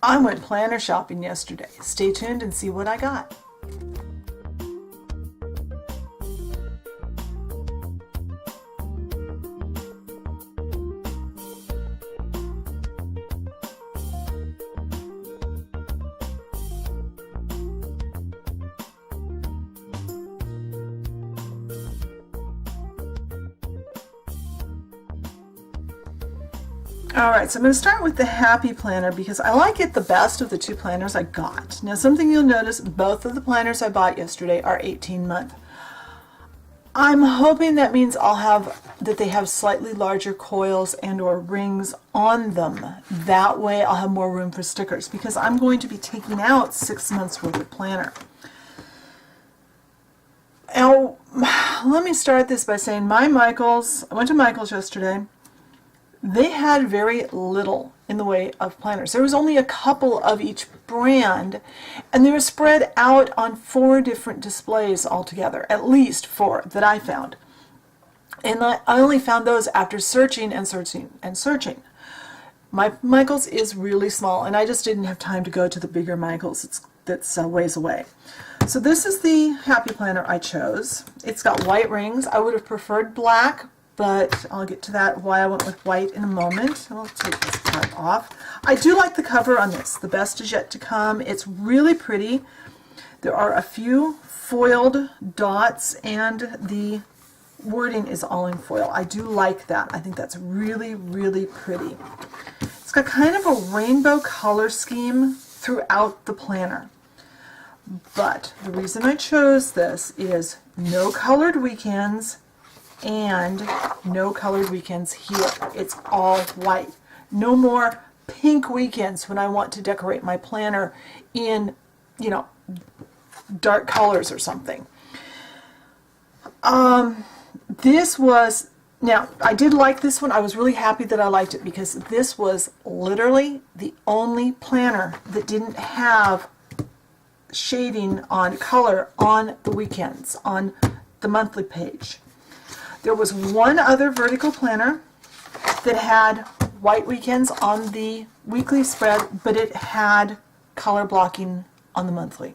I went planner shopping yesterday. Stay tuned and see what I got. Alright, so I'm going to start with the Happy Planner because I like it the best of the two planners I got. Now something you'll notice, both of the planners I bought yesterday are 18-month. I'm hoping that means that they have slightly larger coils and or rings on them. That way I'll have more room for stickers because I'm going to be taking out 6 months worth of planner. Now, let me start this by saying I went to Michael's yesterday. They had very little in the way of planners. There was only a couple of each brand, and they were spread out on 4 different displays altogether, at least 4 that I found. And I only found those after searching and searching and searching. Michael's is really small, and I just didn't have time to go to the bigger Michael's that's ways away. So this is the Happy Planner I chose. It's got white rings. I would have preferred black, but I'll get to that, why I went with white in a moment. I'll take this part off. I do like the cover on this. The best is yet to come. It's really pretty. There are a few foiled dots and the wording is all in foil. I do like that. I think that's really, really pretty. It's got kind of a rainbow color scheme throughout the planner. But the reason I chose this is no colored weekends and no colored weekends here. It's all white. No more pink weekends when I want to decorate my planner in, dark colors or something. Now, I did like this one. I was really happy that I liked it because this was literally the only planner that didn't have shading on color on the weekends, on the monthly page. There was one other vertical planner that had white weekends on the weekly spread, but it had color blocking on the monthly.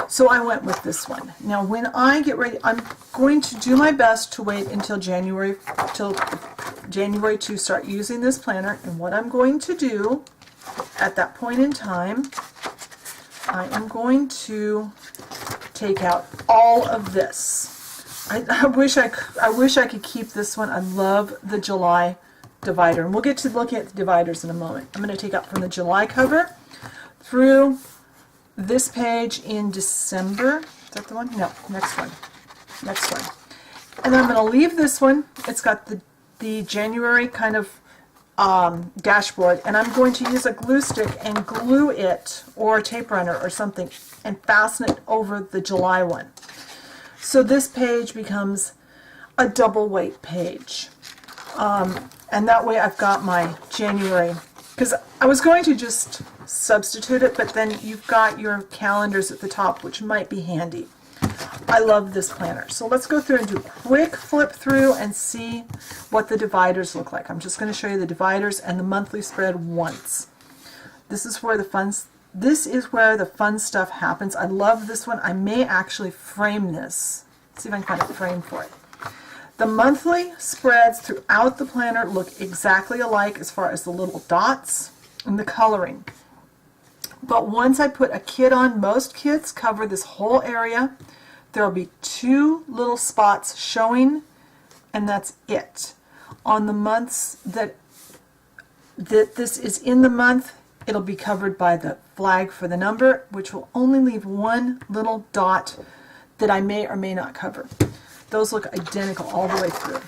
So I went with this one. Now when I get ready, I'm going to do my best to wait until January to start using this planner. And what I'm going to do at that point in time, I am going to take out all of this. I wish I could keep this one. I love the July divider, and we'll get to looking at the dividers in a moment. I'm going to take out from the July cover through this page in December. Is that the one? No, next one. Next one. And I'm going to leave this one. It's got the January kind of dashboard, and I'm going to use a glue stick and glue it, or a tape runner or something, and fasten it over the July one. So this page becomes a double weight page. And that way I've got my January, because I was going to just substitute it, but then you've got your calendars at the top, which might be handy. I love this planner. So let's go through and do a quick flip through and see what the dividers look like. I'm just going to show you the dividers and the monthly spread once. This is where the fun stuff happens. I love this one. I may actually frame this. Let's see if I can find a frame for it. The monthly spreads throughout the planner look exactly alike as far as the little dots and the coloring. But once I put a kit on, most kits cover this whole area. There will be 2 little spots showing, and that's it. On the months that this is in the month, it'll be covered by the flag for the number, which will only leave 1 little dot that I may or may not cover. Those look identical all the way through.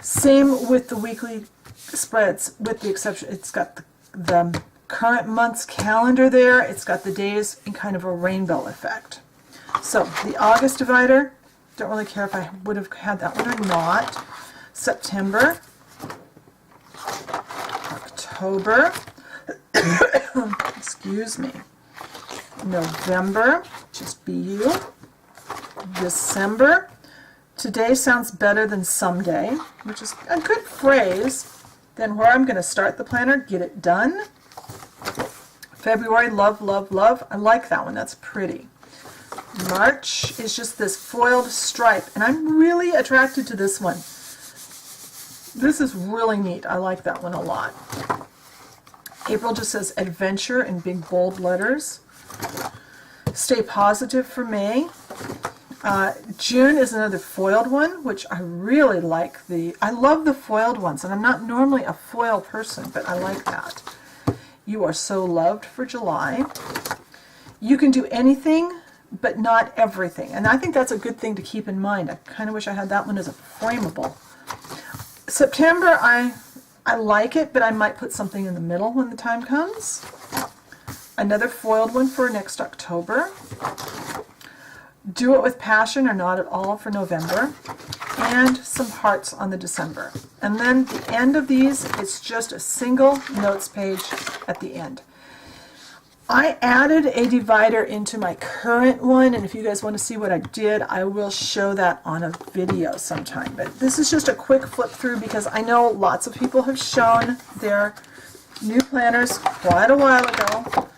Same with the weekly spreads, with the exception it's got the current month's calendar there. It's got the days in kind of a rainbow effect. So the August divider, don't really care if I would have had that one or not. September, October, excuse me, November, just BU, December. Today sounds better than someday, which is a good phrase. Then where I'm going to start the planner, get it done. February, love, love, love. I like that one. That's pretty. March is just this foiled stripe, and I'm really attracted to this one. This is really neat. I like that one a lot. April just says adventure in big bold letters. Stay positive for May. June is another foiled one, which I really like. I love the foiled ones, and I'm not normally a foil person, but I like that. You are so loved for July. You can do anything, but not everything. And I think that's a good thing to keep in mind. I kind of wish I had that one as a frameable. September, I like it, but I might put something in the middle when the time comes. Another foiled one for next October. Do it with passion or not at all for November. And some hearts on the December. And then the end of these, it's just a single notes page at the end. I added a divider into my current one, and if you guys want to see what I did, I will show that on a video sometime. But this is just a quick flip through because I know lots of people have shown their new planners quite a while ago,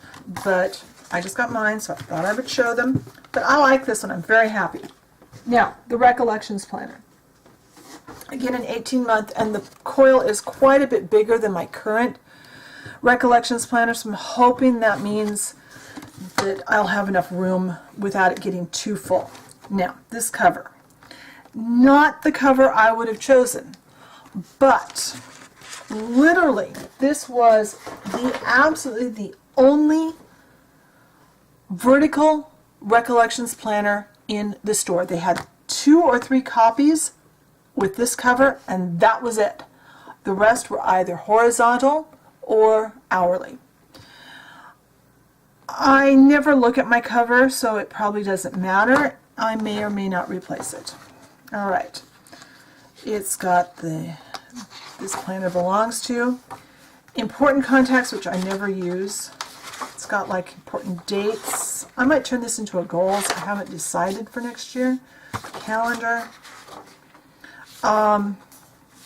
but I just got mine, so I thought I would show them. But I like this one. I'm very happy. Now, the Recollections Planner. Again, an 18-month, and the coil is quite a bit bigger than my current Recollections Planner, so I'm hoping that means that I'll have enough room without it getting too full. Now, this cover. Not the cover I would have but literally, this was absolutely the only vertical Recollections Planner in the store. They had 2 or 3 copies with this cover, and that was it. The rest were either horizontal or hourly. I never look at my cover, so it probably doesn't matter. I may or may not replace it. All right. It's got this planner belongs to. Important contacts, which I never use. It's got like important dates. I might turn this into a goals. I haven't decided for next year. Calendar.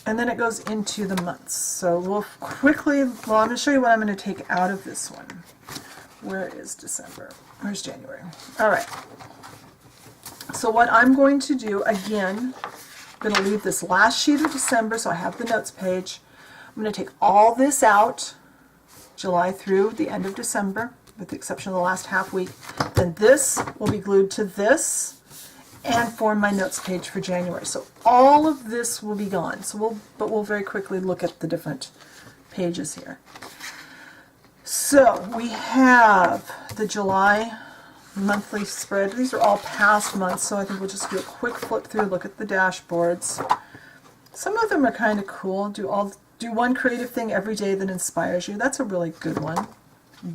And then it goes into the months. So we'll quickly, I'm going to show you what I'm going to take out of this one. Where is December? Where's January? All right. So what I'm going to do, again, I'm going to leave this last sheet of December, so I have the notes page. I'm going to take all this out, July through the end of December, with the exception of the last half week. Then this will be glued to this and form my notes page for January. So all of this will be gone. So we'll very quickly look at the different pages here. So we have the July monthly spread. These are all past months, so I think we'll just do a quick flip through, look at the dashboards. Some of them are kind of cool. Do one creative thing every day that inspires you. That's a really good one.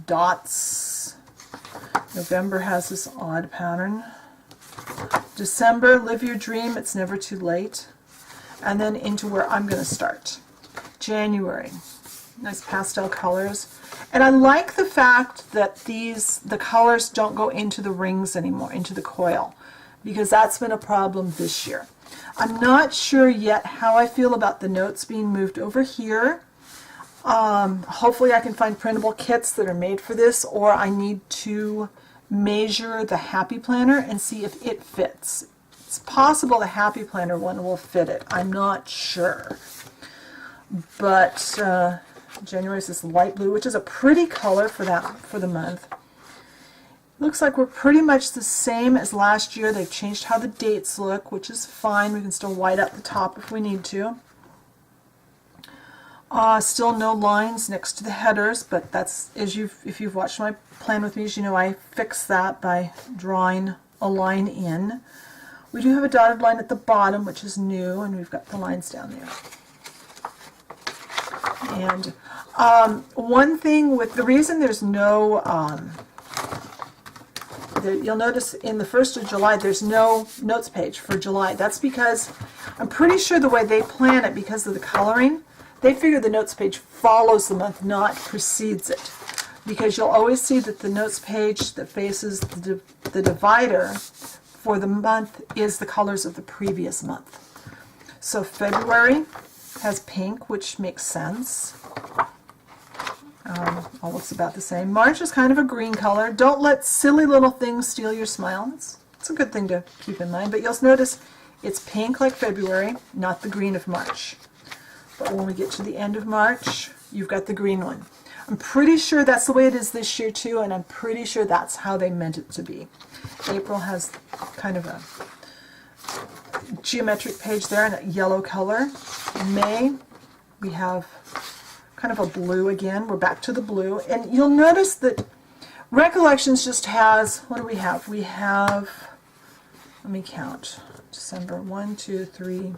Dots. November has this odd pattern. December, live your dream, it's never too late. And then into where I'm going to start. January, nice pastel colors. And I like the fact that the colors don't go into the rings anymore, into the coil, because that's been a problem this year. I'm not sure yet how I feel about the notes being moved over here. Hopefully I can find printable kits that are made for this, or I need to measure the Happy Planner and see if it fits. It's possible the Happy Planner one will fit it. I'm not sure. But January is this light blue, which is a pretty color for the month. Looks like we're pretty much the same as last year. They've changed how the dates look, which is fine. We can still white up the top if we need to. Still no lines next to the headers, but that's, if you've watched my plan with me, as you know, I fix that by drawing a line in. We do have a dotted line at the bottom, which is new, and we've got the lines down there. And one thing with the reason there's no, you'll notice in the 1st of July there's no notes page for July. That's because I'm pretty sure the way they plan it, because of the coloring, they figure the notes page follows the month, not precedes it. Because you'll always see that the notes page that faces the divider for the month is the colors of the previous month. So February has pink, which makes sense. all looks about the same. March is kind of a green color. Don't let silly little things steal your smile. It's a good thing to keep in mind, but you'll notice it's pink like February, not the green of March. But when we get to the end of March, you've got the green one. I'm pretty sure that's the way it is this year too, and I'm pretty sure that's how they meant it to be. April has kind of a geometric page there in a yellow color. May, we have kind of a blue again. We're back to the blue. And you'll notice that Recollections just has, what do we have? We have, let me count, December, 1, 2, 3,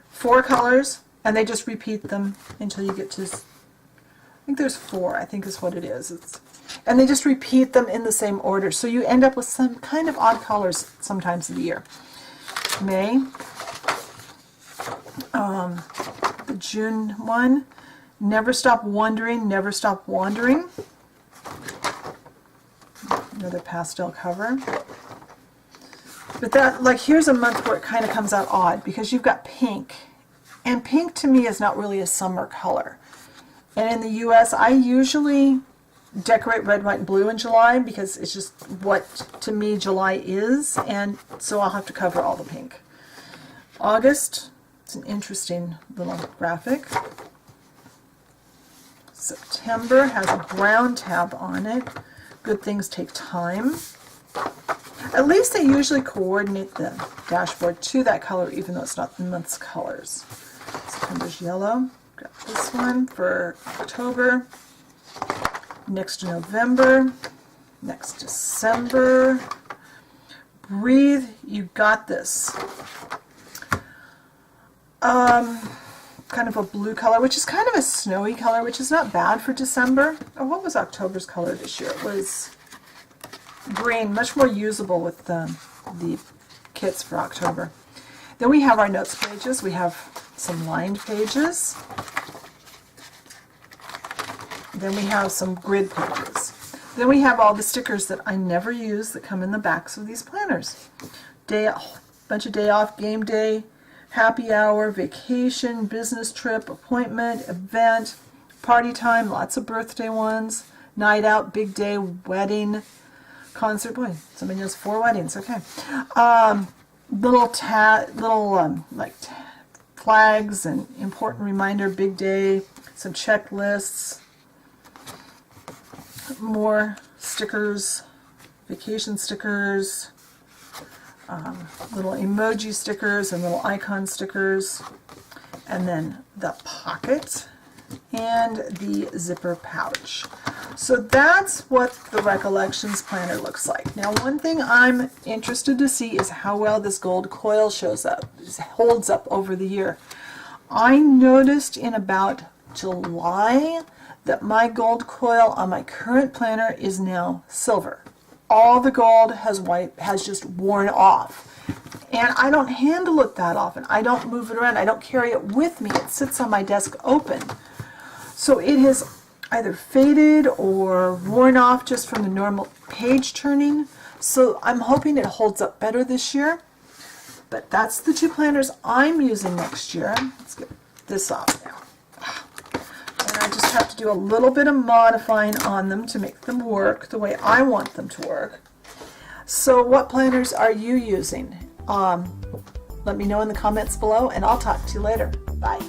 4 colors, and they just repeat them until you get to, I think there's 4, I think is what it is. And they just repeat them in the same order. So you end up with some kind of odd colors sometimes of the year. May, the June one, Never Stop Wondering, Never Stop Wandering. Another pastel cover. But that, like, here's a month where it kind of comes out odd because you've got pink. And pink to me is not really a summer color. And in the US, I usually decorate red, white, and blue in July because it's just what, to me, July is. And so I'll have to cover all the pink. August, it's an interesting little graphic. September has a brown tab on it. Good things take time. At least they usually coordinate the dashboard to that color, even though it's not the month's colors. September's yellow. Got this one for October. Next November. Next December. Breathe, you got this. Kind of a blue color, which is kind of a snowy color, which is not bad for December. Oh, what was October's color this year? It was green, much more usable with the kits for October. Then we have our notes pages. We have some lined pages. Then we have some grid pages. Then we have all the stickers that I never use that come in the backs of these planners. Bunch of day off, game day, happy hour, vacation, business trip, appointment, event, party time, lots of birthday ones, night out, big day, wedding, concert. Boy, somebody knows 4 weddings. Okay. Little flags and important reminder, big day, some checklists, more stickers, vacation stickers, little emoji stickers and little icon stickers, and then the pocket and the zipper pouch. So that's what the Recollections planner looks like. Now, one thing I'm interested to see is how well this gold coil holds up over the year. I noticed in about July that my gold coil on my current planner is now silver. All the gold has just worn off. And I don't handle it that often. I don't move it around. I don't carry it with me. It sits on my desk open. So it has either faded or worn off just from the normal page turning. So I'm hoping it holds up better this year. But that's the 2 planners I'm using next year. Let's get this off now. And I just have to do a little bit of modifying on them to make them work the way I want them to work. So what planners are you using? Let me know in the comments below, and I'll talk to you later. Bye.